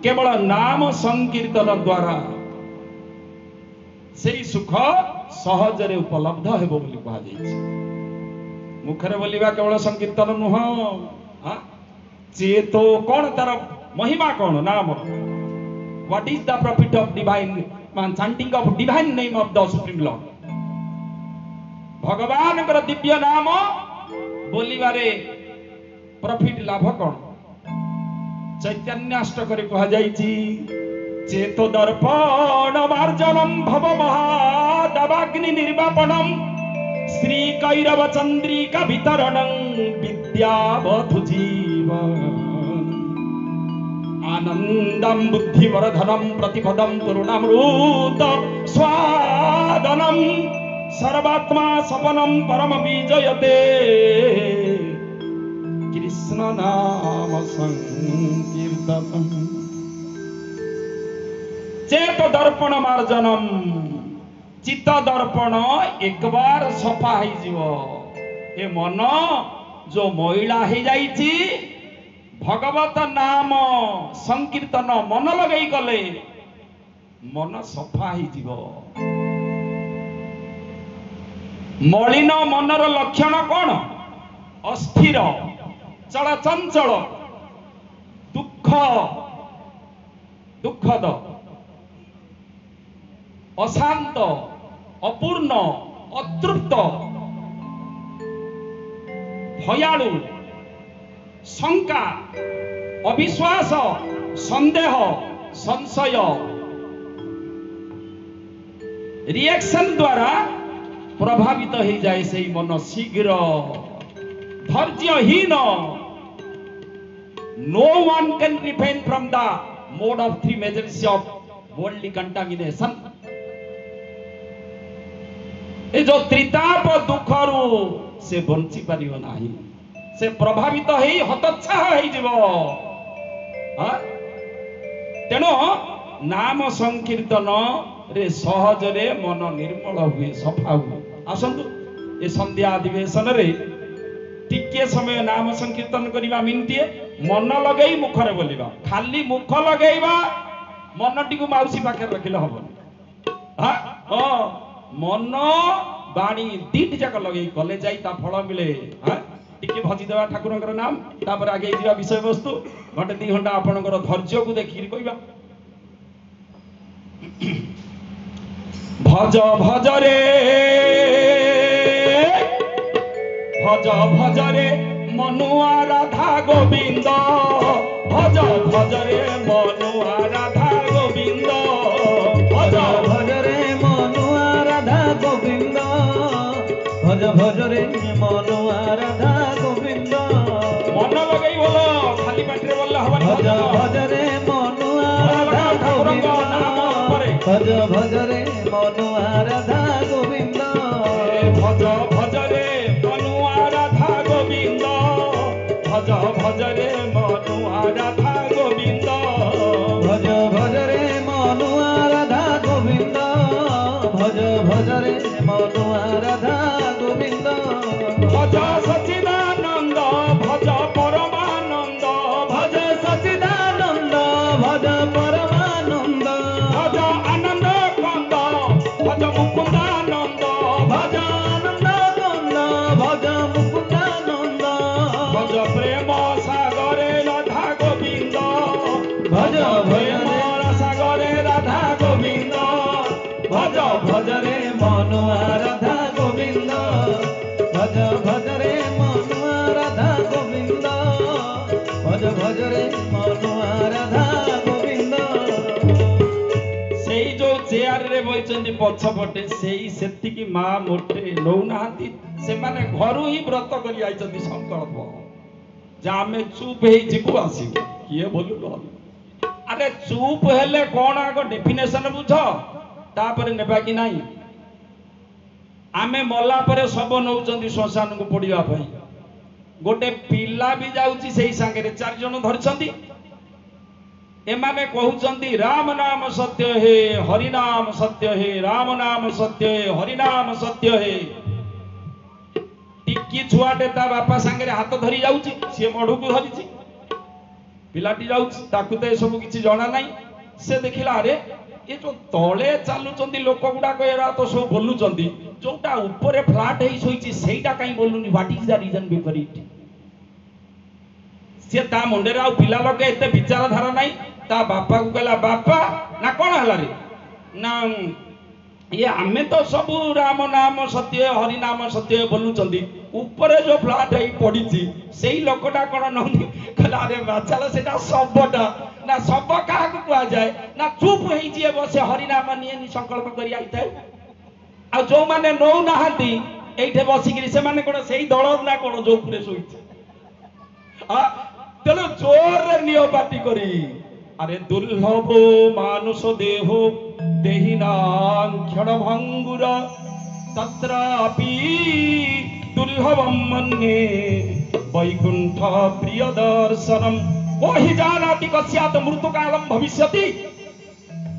केवल नाम संकीर्तन द्वारा से सुख सहजरे उपलब्ध हेबो बोली कहा जायछि। मुखरे बोलिबा केवल संकीर्तन नुह, चेतो कौन तार महिमा कौन नाम, what is the profit of divine chanting of divine name of the supreme lord। भगवान कर दिव्य नाम बोलिबारे प्रॉफिट लाभ कौन? चैतन्याष्टक कहा जायछि चेतो दर्पण मार्जनम भव महादवाग्नि निर्वापनम श्री कैरव चंद्रिका वितरणं विद्यावधु जीवन आनंदम बुद्धिवर्धनम प्रतिपदम तरुणामृत स्वादनम सर्वात्मा सपनम परम विजयते कृष्ण नाम संकीर्तनम। चेत दर्पण मार्जनम, चित्त दर्पण एक बार सफा हो जीवो। ए मन जो मैला हो जाइछि भगवत नाम संकीर्तन मन लगई गले मन सफा हो जीवो। मलिन मनर लक्षण कौन? अस्थिर, चलचंचल, दुखद, अशांत, अपूर्ण, अतृप्त, भयालु, शंका, अविश्वास, संदेह, संशय रिएक्शन द्वारा प्रभावित हो जाए से मन शीघ्र धैर्यहीन। No one can refrain from the mode of three measures of worldly contamination. ए जो त्रिताप दुखरु से बंची पारिबो नाही, से प्रभावित होई हतोत्साह होई जीवो। तेणु नाम संकीर्तन रे सहजरे मन निर्मल हुए, सफा हुए। आसंतु ए संध्या अधिवेशन रे टिके समय नाम संकीर्तन करिबा मिनटिए मन लगई मुखरे बोलिबा। खाली मुख लगेइबा मनटी को माउसी पाखे रखिले हबो। मन बाणी दीट जाक लगई कले जाई ता फल मिले। टिके भजी देवा ठाकुरंकर नाम तापर आगे जीवा विषय वस्तु घंटे 2 घंटा आपनकर धैर्य को देखि कहिबा। भज भज रे भज भज रे मनुआ राधा गोविंद, भज भज रे मनुआ राधा गोविंद, भज भज रे मनुआ राधा गोविंद, भज भज रे मनुआ राधा गोविंद। मन लगई बोलो, खाली पाटरे बोलले हबनी। भज भज रे मनुआ राधा गोविंद, भज भज रे मनुआ राधा गोविंद, भज भज रे मनुआ राधा गोविंद, भज भज रे मनुआ राधा गोविंद, भज भज रे मनुआ राधा गोविंद, भज भज रे मनुआ राधा गोविंद। भज सच्चिदानंद भज परमानंद, भज सच्चिदानंद भज परमानंद, भज आनंद कंद भज मुकुंदानंद, भज आनंद कंद भज मुकुंदानंद, भज प्रेम सागरे राधा गोविंद, भज प्रेम सागरे राधा गोविंद, भज भज रे मनुआ राधा गोविंद, भज भज रे मनुआ राधा गोविंद, भज भज रे मनुआ राधा गोविंद। सेई जो चेयर रे बइचंदी पछपटे सेई सेतिकी मा मोटे नौ नाहांती, से माने घरु ही व्रत करी आइचंदी संकल्प जे आमे चुप हेई जिबु आसीबु किए बोलु न। अरे चुप हेले कोन आगो डेफिनेशन बुझ, तापर नेबा कि नाही। आमे मल्ला परे सब नौचंदी श्मशान को पड़िया भाई, गोटे पिला भी जाउची सेई संगे 4 जन धरछंदी। एमाने कहउचंदी राम नाम सत्य हे, हरि नाम सत्य हे, राम नाम सत्य हे, हरि नाम सत्य हे। टिकी छुआटे ता बापा संगे हाथ धरी जाउची, सी मढु को धरिची। ପିଲାଟି ଯାଉଛି, ତାକୁ ତ ଏସବୁ କିଛି ଜଣା ନାହିଁ। ସେ ଦେଖିଲା ଆରେ ଏ ଯୋଉ ତଳେ ଚାଲୁଛନ୍ତି ଲୋକ ଗୁଡାକ ଏରା ତ ସବୁ ବୋଲୁଛନ୍ତି, ଯୋଉଟା ଉପରେ ଫ୍ଲାଟ ହେଇ ଶୋଇଛି ସେଇଟା କାଇଁ ବୋଲୁନି? ହ୍ୱାଟ ଇଜ ଦ ରିଜନ ବିଫର ଇଟ? ସେ ତା ମୁଣ୍ଡରେ ଆଉ ପିଲା ଲୋକେ ଏତେ ବିଚାରଧାରା ନାହିଁ। ତା ବାପାକୁ କହିଲା, ବାପା ନା କଣ ହେଲା ରେ? ନା ଇଏ ଆମେ ତ ସବୁ ରାମ ନାମ ସତ୍ୟ ହରି ନାମ ସତ୍ୟ ବୋଲୁଛନ୍ତି, ଉପରେ ଯୋଉ ଫ୍ଲାଟ ହେଇ ପଡିଛି ସେଇ ଲୋକଟା କଣ ନଉନି? କହିଲା ଆରେ ବାଚାଲ ସେଟା ଶବଟା। ନା ଶବ କାହାକୁ କୁହାଯାଏ? ନା ଚୁପ ହେଇଯିଏ ବସେ ହରିନାମ ନିଏନି ସଂକଳ୍ପ କରି ଆଇଥାଏ। ଆଉ ଯୋଉମାନେ ନଉନାହାନ୍ତି ଏଇଠି ବସିକିରି ସେମାନେ କଣ ସେଇ ଦଳ ନା କଣ ଯୋଉ ଉପରେ ଶୋଇଛି? ତେଣୁ ଜୋରରେ ନିଅ ପାଟି କରି, ଆରେ ଦୁର୍ଲଭ ମାନୁଷ ଦେହ ଦେହିନାଂ କ୍ଷଣ ଭଙ୍ଗୁର ତତ୍ରାପି ଦୁର୍ଲଭം ମନ୍ୟେ ବୈକୁଣ୍ଠ ପ୍ରିୟ ଦର୍ଶନମ୍। କୋହି ଜାନାତି କସ୍ୟାତ ମୃତ୍ୟୁକାଳମ୍ ଭବିଷ୍ୟତି।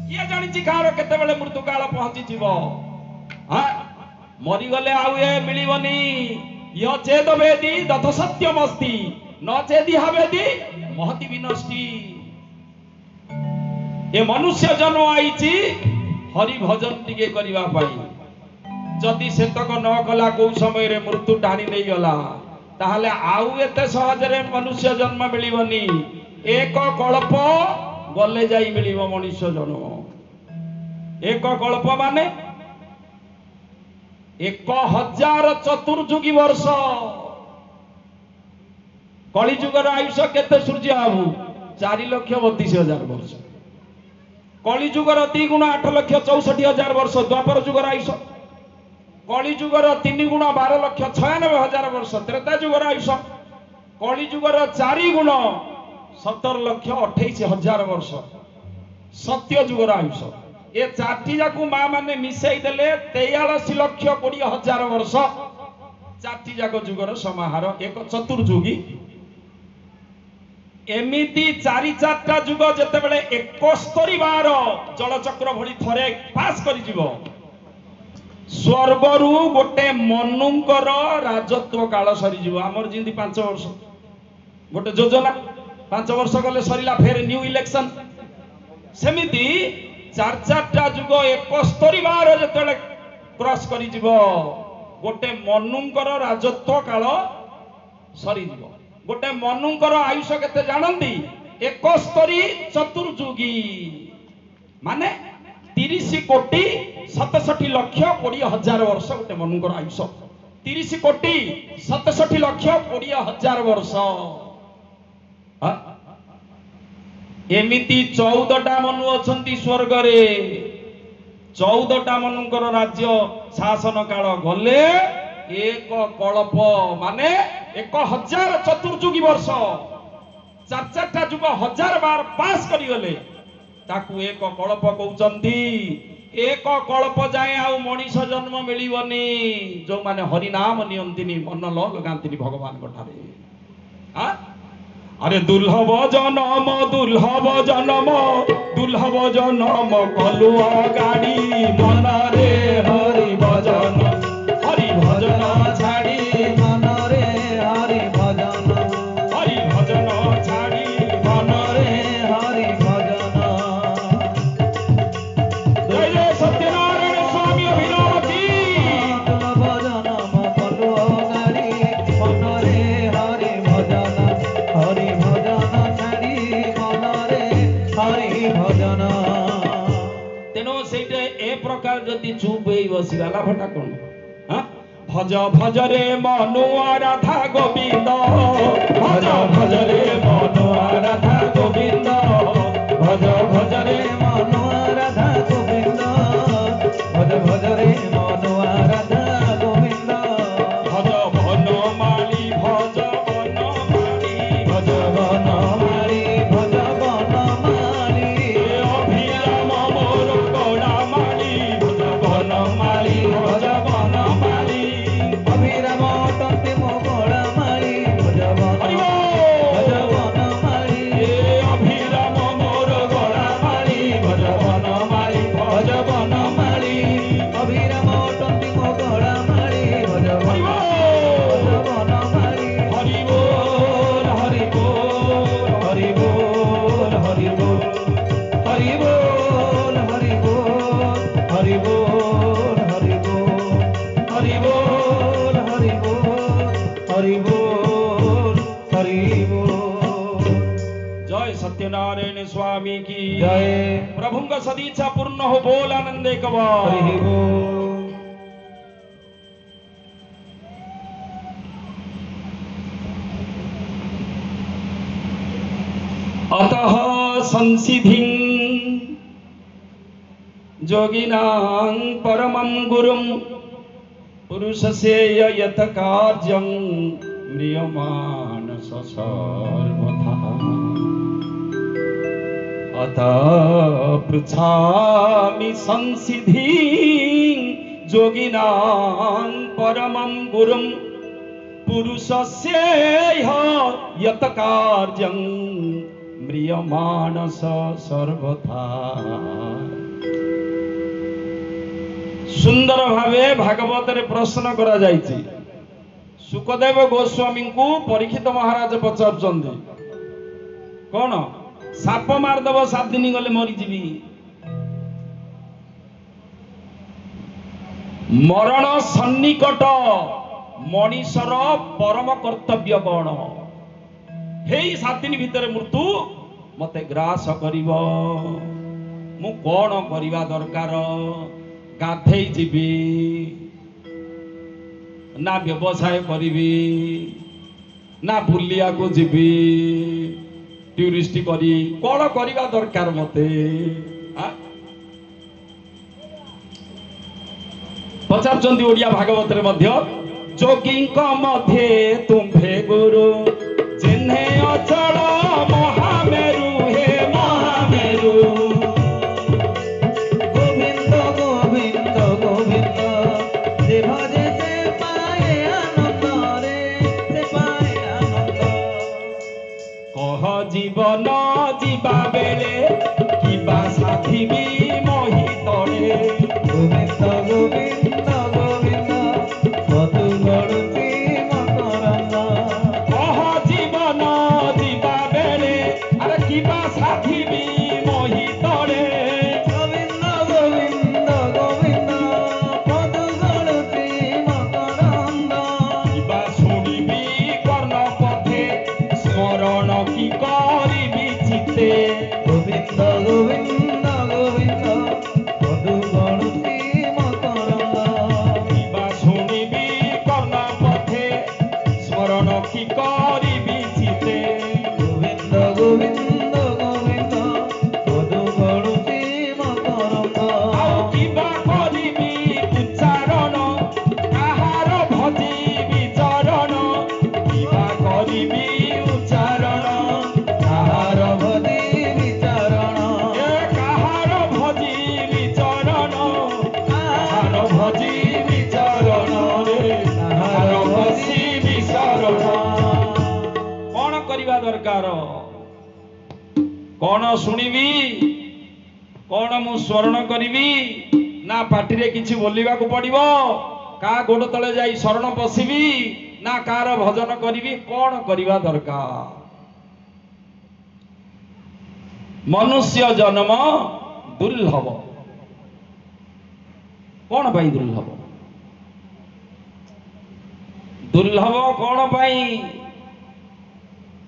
କିଏ ଜାଣିଛି କାହାର କେତେବେଳେ ମୃତ୍ୟୁକାଳ ପହଞ୍ଚିଯିବ? ମରିଗଲେ ଆଉ ଏ ମିଳିବନି। ୟ ଚେଦ ବେଦି ଦଥ ସତ୍ୟମସ୍ତି ନ ଚେଦି ହବେଦି ମହତି ବିନଷ୍ଟି। ଏ ମନୁଷ୍ୟ ଜନ୍ମ ଆଇଛି ହରି ଭଜନ ଟିକେ କରିବା ପାଇଁ। ଯଦି ସେତକ ନ କଲା, କୋଉ ସମୟରେ ମୃତ୍ୟୁ ଟାଣି ନେଇଗଲା, ତାହେଲେ ଆଉ ଏତେ ସହଜରେ ମନୁଷ୍ୟ ଜନ୍ମ ମିଳିବନି। ଏକ କଳ୍ପ ଗଲେ ଯାଇ ମିଳିବ ମଣିଷ ଜନ୍ମ। ଏକ କଳ୍ପ ମାନେ 1000 ଚତୁର୍ଯୁଗୀ ବର୍ଷ। କଳିଯୁଗର ଆୟୁଷ କେତେ ସୂର୍ଯ୍ୟ ବାବୁ? 4,32,000 ବର୍ଷ। କଳିଯୁଗର 2 ଗୁଣ 8,64,000 ବର୍ଷ ଦ୍ୱାପର ଯୁଗର ଆୟୁଷ। କଳିଯୁଗର 3 ଗୁଣ 12,96,000 ବର୍ଷ ତ୍ରେତା ଯୁଗର ଆୟୁଷ। କଳିଯୁଗର 4 ଗୁଣ 17,28,000 ବର୍ଷ ସତ୍ୟ ଯୁଗର ଆୟୁଷ। ଏ ଚାରିଟି ଯାକୁ ମା ମାନେ ମିଶେଇ ଦେଲେ 43,20,000 ବର୍ଷ। ଚାରିଟି ଯାକ ଯୁଗର ସମାହାର ଏକ ଚତୁର୍ଯୁଗୀ। ଏମିତି 4ଟା ଯୁଗ ଯେତେବେଳେ 71 ବାର ଜଳଚକ୍ର ଭଳି ଥରେ ପାସ୍ କରିଯିବ, ସ୍ୱର୍ଗରୁ ଗୋଟେ ମନୁଙ୍କର ରାଜତ୍ୱ କାଳ ସରିଯିବ। ଆମର ଯେମିତି 5 ବର୍ଷ ଗୋଟେ ଯୋଜନା, 5 ବର୍ଷ ଗଲେ ସରିଲା, ଫେର ନ୍ୟୁ ଇଲେକ୍ସନ। ସେମିତି 4ଟା ଯୁଗ 71 ବାର ଯେତେବେଳେ କ୍ରସ କରିଯିବ, ଗୋଟେ ମନୁଙ୍କର ରାଜତ୍ୱ କାଳ ସରିଯିବ। ଗୋଟେ ମନୁଙ୍କର ଆୟୁଷ କେତେ ଜାଣନ୍ତି? 71 ଚତୁର୍ଯୁଗୀ ମାନେ 30,67,20,000 ବର୍ଷ ଗୋଟେ ମନୁଙ୍କର ଆୟୁଷ। 30,67,20,000 ବର୍ଷ। ଏମିତି 14ଟା ମନୁ ଅଛନ୍ତି ସ୍ୱର୍ଗରେ। 14ଟା ମନୁଙ୍କର ରାଜ୍ୟ ଶାସନ କାଳ ଗଲେ ଏକ କଳ୍ପ ମାନେ 1000 ଚତୁର୍ଯୁଗୀ ବର୍ଷ। 4ଟା ଯୁଗ 1000 ବାର ପାସ୍ କରିଗଲେ ତାକୁ ଏକ କଳ୍ପ କହୁଛନ୍ତି। ଏକ କଳ୍ପ ଯାଏ ଆଉ ମଣିଷ ଜନ୍ମ ମିଳିବନି ଯୋଉମାନେ ହରିନାମ ନିଅନ୍ତିନି, ମନ ଲଗାନ୍ତିନି ଭଗବାନଙ୍କ ଠାରେ। ଆରେ ଦୁର୍ଲଭ ଜନମ ଦୁର୍ଲଭ ଜନମ ଦୁର୍ଲଭ ଜନମ କଲୁଆ ଗାଡ଼ି ମନରେ ହରି ଭଜନ ଛାଡ଼ି ମନରେ ହରି ଭଜନ ଛାଡ଼ି ମନରେ ହରି ଭଜନ। ଜୟ ଜୟ ସତ୍ୟନାରାୟଣ ସ୍ୱାମୀ ଅଭିନବ କି। ଦୁର୍ଲଭ ଜନମ କଲୁଆ ଗାଡ଼ି ମନରେ ହରି ଭଜନ ଛାଡ଼ି ମନରେ ହରି ଭଜନ। ତେଣୁ ସେଇଟା ଏ ପ୍ରକାର ଯଦି ଚୁପ୍ ହେଇ ବସିବା ଲାଭଟା କଣ? ଭଜ ଭଜରେ ମନୁଆ ରାଧା ଗୋବିନ୍ଦ, ଭଜ ଭଜରେ ମନୁଆ ରାଧା ଗୋବିନ୍ଦ, ଭଜ ଭଜରେ ମନୁଆ ରାଧା ଗୋବିନ୍ଦ, ଭଜ ଭଜରେ ମନୁଆ ରାଧା ଗୋବିନ୍ଦ। ଭଜ ବନମାଳି ଭଜ ବନମାଳି ଭଜ ବନମାଳି ଭଜ ବନମାଳି ଅଭିରାମ ମୋର କଳାମାଳି ଭଜ ବନମାଳି ଭଜ ବନମାଳି ଅଭିରାମ ଅଟନ୍ତି ମୋ କଳାମାଳି ଭଜ ବନମାଳି नारायण स्वामी की जय। प्रभु का सदीच्छा पूर्ण हो बोल आनंदे कबार। हरि बोल। अतः संसिधिं योगिनां परमं गुरुं पुरुषस्य यत् कार्यं म्रियमाणस सर्वथा। अतः पृच्छामि संसिधिं योगिनां परमं गुरुं पुरुषस्य यत् कार्यं म्रियमाणस सर्वथा। सुंदर भावे भागवत रे प्रश्न करा जायछि। सुखदेव गोस्वामी को परीक्षित महाराज पचारुचंदी कौन साप मारदब 7 दिन गले मरीजीवी। मरण सन्निकट मनीषर परम कर्तव्य कौन? हे 7 दिन भितर मृत्यु मते ग्रास करिव। मु कौन करिवा दरकार? गाधेई जीवी ना व्यवसाय करिवी ना बुलिया को जीवी टूरिस्ट करी कौन करिवा दरकार मते? पचारुचंदी ओडिया भागवत रे मध्य जोगी मध्य तुम्भे गुरु जिन्हे अचल महामेरु हे महामेरु। गोविंद गोविंद गोविंद से भजे से पाए आनंद रे से पाए आनंद। कह जीवन जीवा बेले किबा साथी भी मोहि तले। गोविंद गोविंद गोविंद मधु गड़ुची मकरंद। कह जीवन जीवा बेले अरे किबा साथी भी मोहि तले। गोविंद गोविंद गोविंद मधु गड़ुची मकरंद। किबा शुणिबी कर्ण पथे स्मरण की करिबी चित्ते। गोविंद गोविंद गोविंद मधु गड़ुची मकरंद। किबा शुणिबी कर्ण पथे स्मरण की करिबी चित्ते। गोविंद गोविंद गोविंद मधु गड़ुची मकरंद। ଆଉ କିବା କରିବି ଉଚ୍ଚାରଣ କାହାର ଭଜିବି ଚରଣ। କିବା କରିବି ଉଚ୍ଚାରଣ କାହାର ଭଜି ବିଚରଣ। ଏ କାହାର ଭଜିବି ଚରଣ। କାହାର ଭଜିବି ଚରଣ ରେ କାହାର ଭଜିବି ଶରଣ। କଣ କରିବା ଦରକାର? କଣ ଶୁଣିବି? कौन मु स्मरण करी ना पार्टी किसी बोलवाक पड़ो का गोड़ तले जाई शरण पशिबी ना कार भजन करी कौन करवा दरकार? मनुष्य जन्म दुर्लभ। कौन पाई दुर्लभ? दुर्लभ कौन पाई?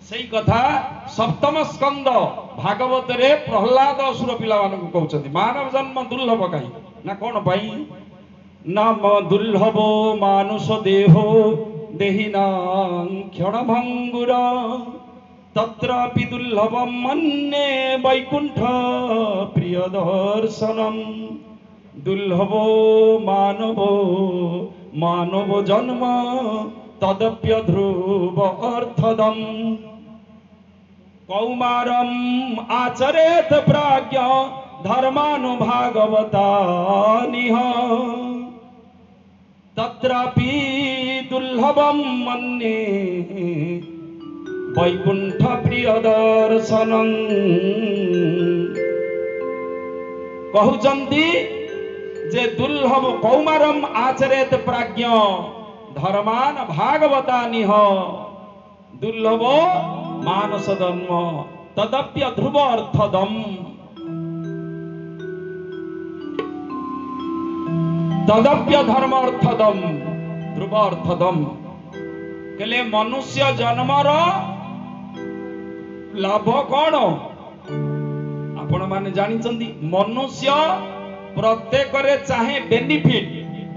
सही कथा सप्तम स्कंद भागवत रे प्रहलाद असुर पिला मानक कहउछथि मानव जन्म दुर्लभ कहीं ना कौन पाई? नाम दुर्लभ मानुष देहो देहिना क्षण भंगुर तत्रापि दुर्लभम मन्ये वैकुंठ प्रिय दर्शनम। दुर्लभ मानव मानव जन्म तदप्य ध्रुव अर्थदम। कौमारम आचरेत प्राज्ञ धर्मानुभागवतानिह तत्रापि दुर्लभम मन्ये वैकुंठ प्रिय दर्शनम। कहउचंती जे दुर्लभ कौमारम आचरेत प्राज्ञ धर्मान भागवतानिह दुर्लभ मानस जन्म तदप्य ध्रुव अर्थदम। तदप्य धर्म अर्थदम ध्रुव अर्थदम कहले मनुष्य जन्मर लाभ कौन? माने जानिचंदी मनुष्य प्रत्येक रे चाहे बेनिफिट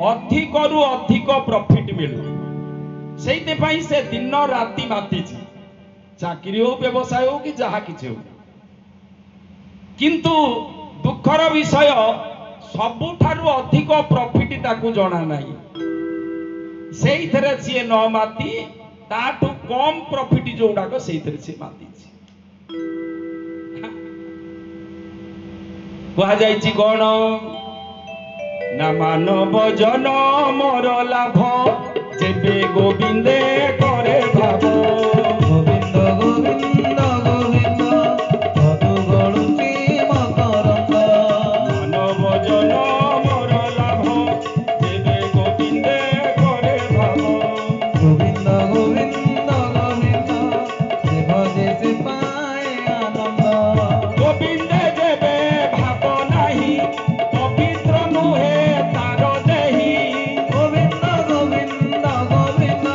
अधिक रु अधिक प्रॉफिट मिलु सेइते पई से दिन राति मातीची चाकरी हो व्यवसाय हो कि जहा किछ हो किंतु दुखर विषय सबुठारु अधिक प्रॉफिट ताकू जणा नाही सेइथरे सिए न माती ताठू कम प्रॉफिट जोडाको सेइथरे से मातीची कहा जाइछि कोन ना मानव जन मोर लाभ जेबे गोविंदे करे भाव गोविंद गोविंद गोविंद मधु गळुची मकरंद मानव जन मोर लाभ जेबे गोविंदे करे भाव गोविंद गोविंद गोविंद देव जैसे पाए आनंद गोविंदे जेबे भाव नाही पवित्र नुहे तार देही गोविंद गोविंद गोविंद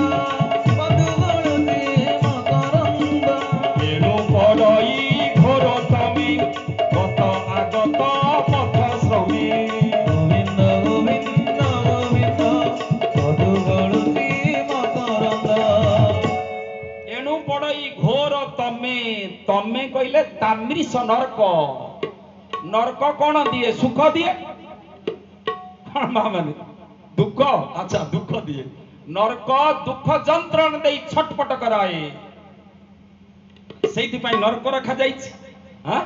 मधु गळुची मकरंद एणु पड़ई घोर तमी गत आगत पथ श्रमी गोविंद गोविंद गोविंद मधु गळुची मकरंद एणु पड़ई घोर तमे तमे कहले तामृष नरक नरक कौन दिए सुख दिए कौन माने दुख अच्छा दुख दिए नरक दुख जंत्रण दे छटपट कराए सेइथि पई नरक रखा जाइछि हां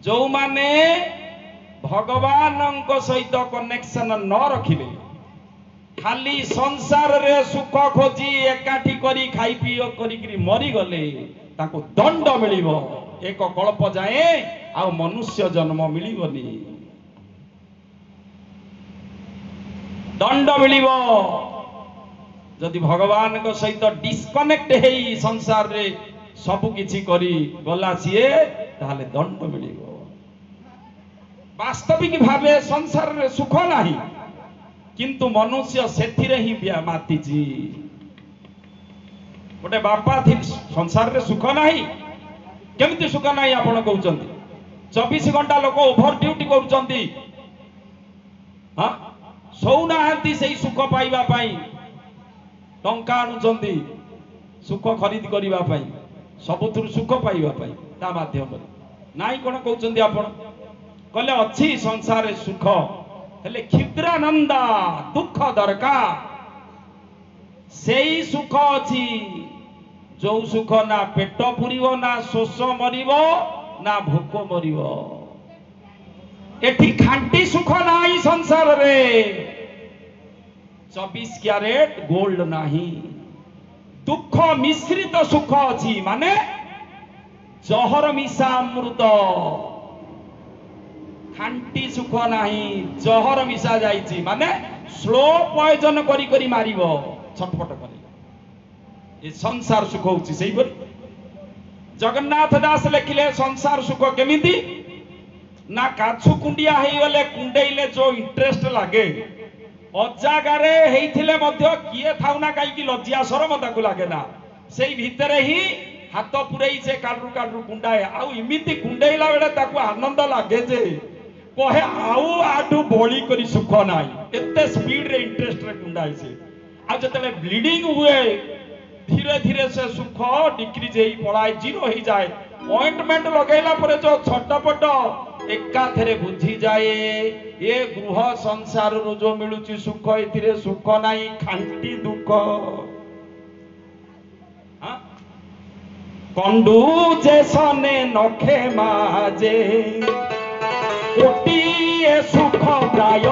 जो माने भगवानक सहित कनेक्शन न रखिले खाली संसार रे सुख खोजी एकाठी करी खाई पियो करी मरी गले ताको दंड मिलिबो एक कल्प जाए आ मनुष्य जन्म मिलिबनी दंड मिलिबो जदि भगवान को सहित डिस्कनेक्ट हेई संसार रे सब किछि करी गला सिए ताले दंड मिलिबो वास्तविक भावे संसार रे सुख नाही किंतु मनुष्य सेथिरे ही मातीची गोटे बापा थी संसार रे सुख नाही केमिति सुख नाही आपण कहउचंती 24 घंटा लोक ओभर ड्यूटी करूचंती हां सोना हांती सेही सुख पाइबा पई टंका आनुचंती सुख खरीद करिबा पई सबुथुर सुख पाइबा पई ता माध्यम नाही कोन कहउचंती आपण कहले अछि संसार रे सुख हेले क्षुद्रानंदा दुख दरकार सेही सुख अछि जो सुख ना पेट पुरिबो ना शोष मरिबो ना भोक मरिबो एठी खांटी सुख नाही संसार रे 24 कैरेट गोल्ड नाही दुख मिश्रित सुख अछि माने जहर मिसा अमृत खांटी सुख नाही जहर मिसा जाइछि माने स्लो पॉइजन करी करी मारिबो छटपट करी ये संसार सुख होछि सेही परि जगन्नाथ दास लेखिले संसार सुख केमिति ना काछु कुंडिया हेई गले कुंडेइले जो इंटरेस्ट लागे अजागारे हेइथिले मध्य किए थाउना काई कि लज्जा शरम ताकू लागे ना सेही भितरे ही हाथ पुरेई से काडरू काडरू कुंडाए आउ इमिति कुंडेइला बेले ताकू आनंद लागे जे कहे आउ आठू बोली करी सुख नाही एते स्पीड रे इंटरेस्ट रे कुंडाई से आ जतले ब्लीडिंग हुए धीरे धीरे से सुख डिक्रीज हेई पड़ाए जीरो ही जाए ऑइंटमेंट लगैला परे जो छटपट एका थरे बुझी जाए ये गृह संसार रो जो मिलुची सुख एथिरे सुख नाही खांटी दुख हां कंडू जे सने नखे माजे कोटी सुख प्राय